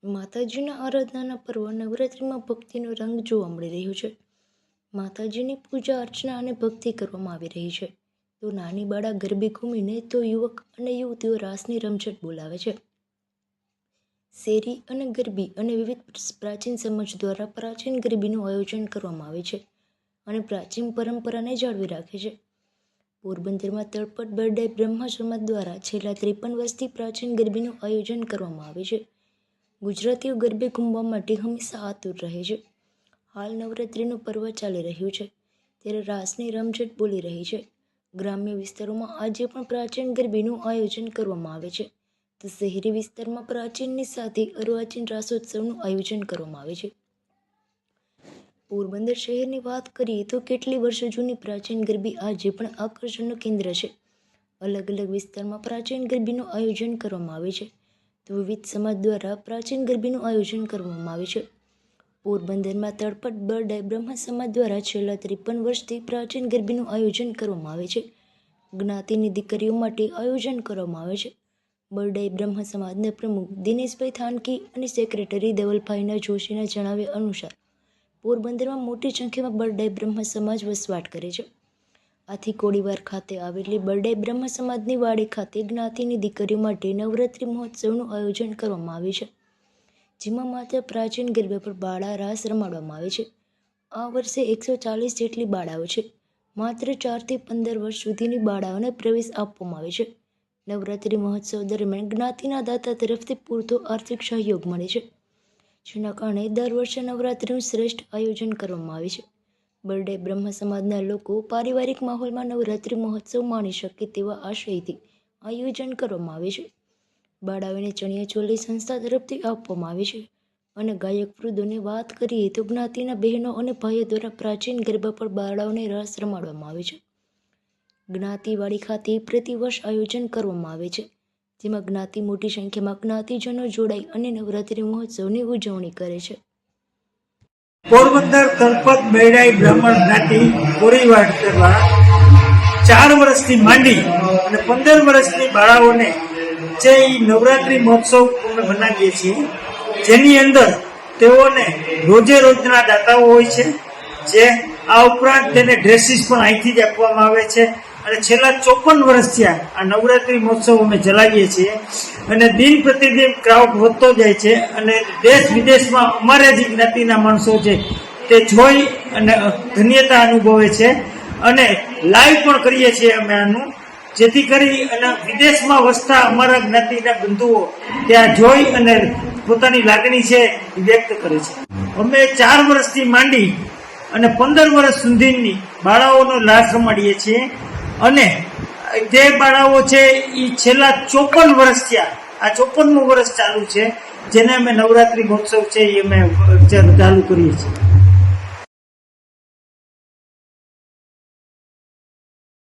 માતાજીના આરાધનાના પર્વ નવરાત્રિમાં ભક્તિનો રંગ જોવા મળી રહ્યો છે. માતાજીની પૂજા અર્ચના અને ભક્તિ કરવામાં આવી રહી છે. તો નાની બાળા ગરબે ઘૂમીને તો યુવક અને યુવતીઓ રાસની રમઝટ બોલાવે છે. શેરી અને ગરબી અને વિવિધ પ્રાચીન સમાજ દ્વારા પ્રાચીન ગરબીનું આયોજન કરવામાં આવે છે અને પ્રાચીન પરંપરાને જાળવી રાખે છે. પોરબંદરમાં તળપટ બરડાઈ બ્રહ્મા સમાજ દ્વારા છેલ્લા 53 વર્ષથી પ્રાચીન ગરબીનું આયોજન કરવામાં આવે છે. ગુજરાતીઓ ગરબે ઘૂમવા માટે હંમેશા આતુર રહે છે. હાલ નવરાત્રિનું પર્વ ચાલી રહ્યું છે ત્યારે રાસની રમઝટ બોલી રહી છે. ગ્રામ્ય વિસ્તારોમાં આજે પણ પ્રાચીન ગરબીનું આયોજન કરવામાં આવે છે, તો શહેરી વિસ્તારમાં પ્રાચીનની સાથે અર્વાચીન રાસોત્સવનું આયોજન કરવામાં આવે છે. પોરબંદર શહેરની વાત કરીએ તો કેટલી વર્ષો જૂની પ્રાચીન ગરબી આજે પણ આકર્ષણનું કેન્દ્ર છે. અલગ અલગ વિસ્તારમાં પ્રાચીન ગરબીનું આયોજન કરવામાં આવે છે, તો વિવિધ સમાજ દ્વારા પ્રાચીન ગરબીનું આયોજન કરવામાં આવે છે. પોરબંદરમાં તળપટ બરડાઈ બ્રહ્મા સમાજ દ્વારા છેલ્લા 53 વર્ષથી પ્રાચીન ગરબીનું આયોજન કરવામાં આવે છે. જ્ઞાતિની દીકરીઓ માટે આયોજન કરવામાં આવે છે. બરડાઈ બ્રહ્મા સમાજના પ્રમુખ દિનેશભાઈ થાનકી અને સેક્રેટરી દેવલભાઈના જોશીના જણાવ્યા અનુસાર પોરબંદરમાં મોટી સંખ્યામાં બરડાઈ બ્રહ્મા સમાજ વસવાટ કરે છે. આથી કોડીવાર ખાતે આવેલી બરડાઈ બ્રહ્મા સમાજની વાડી ખાતે જ્ઞાતિની દીકરીઓ માટે નવરાત્રિ મહોત્સવનું આયોજન કરવામાં આવ્યું છે, જેમાં માત્ર પ્રાચીન ગરબા પર બાળા રાસ રમાડવામાં આવે છે. આ વર્ષે 140 જેટલી બાળાઓ છે. માત્ર 4 થી 15 વર્ષ સુધીની બાળાઓને પ્રવેશ આપવામાં આવે છે. નવરાત્રિ મહોત્સવ દરમિયાન જ્ઞાતિના દાતા તરફથી પૂરતો આર્થિક સહયોગ મળે છે, જેના કારણે દર વર્ષે નવરાત્રિનું શ્રેષ્ઠ આયોજન કરવામાં આવે છે. બરડાઈ બ્રહ્મા સમાજના લોકો પારિવારિક માહોલમાં નવરાત્રિ મહોત્સવ માણી શકે તેવા આશયથી આયોજન કરવામાં આવે છે. બાળાઓને ચણિયાચોળી સંસ્થા તરફથી આપવામાં આવે છે અને ગાયક વૃદ્ધોને વાત કરીએ તો જ્ઞાતિના બહેનો અને ભાઈઓ દ્વારા પ્રાચીન ગરબા પર બાળાઓને રાસ રમાડવામાં આવે છે. જ્ઞાતિવાડી ખાતે પ્રતિવર્ષ આયોજન કરવામાં આવે છે, જેમાં જ્ઞાતિ મોટી સંખ્યામાં જ્ઞાતિજનો જોડાઈ અને નવરાત્રિ મહોત્સવની ઉજવણી કરે છે. પોરબંદર તળપટ બરડાઈ બ્રાહ્મણ જ્ઞાતિ કોરીવાડ કરવા 4 વર્ષથી માંડી અને 15 વર્ષની બાળાઓને જે નવરાત્રિ મહોત્સવ અમે બનાવીએ છીએ, જેની અંદર તેઓને રોજે રોજના દાતાઓ હોય છે. જે આ ઉપરાંત તેને ડ્રેસીસ પણ અહીંથી જ આપવામાં આવે છે અને છેલ્લા 54 વર્ષ થયા આ નવરાત્રિ મહોત્સવ અમે ચલાવીએ છીએ અને દિન પ્રતિદિન ક્રાઉડ વધતો જાય છે અને દેશ વિદેશમાં અમારા જે જ્ઞાતિના માણસો છે તે જોઈ અને ધન્યતા અનુભવે છે અને લાઈવ પણ કરીએ છીએ અમે આનું, જેથી કરી અને વિદેશમાં વસતા અમારા જ્ઞાતિના બંધુઓ ત્યાં જોઈ અને પોતાની લાગણી છે વ્યક્ત કરે છે. અમે 4 વર્ષથી માંડી અને 15 વર્ષ સુધીની બાળાઓનો લાસ રમાડીએ છીએ અને જે બાળાઓ છે એ છેલ્લા 54 વર્ષ થયા, આ 54મું વર્ષ ચાલુ છે, જેને અમે નવરાત્રિ મહોત્સવ છે એ અમે ચાલુ કરીએ છીએ.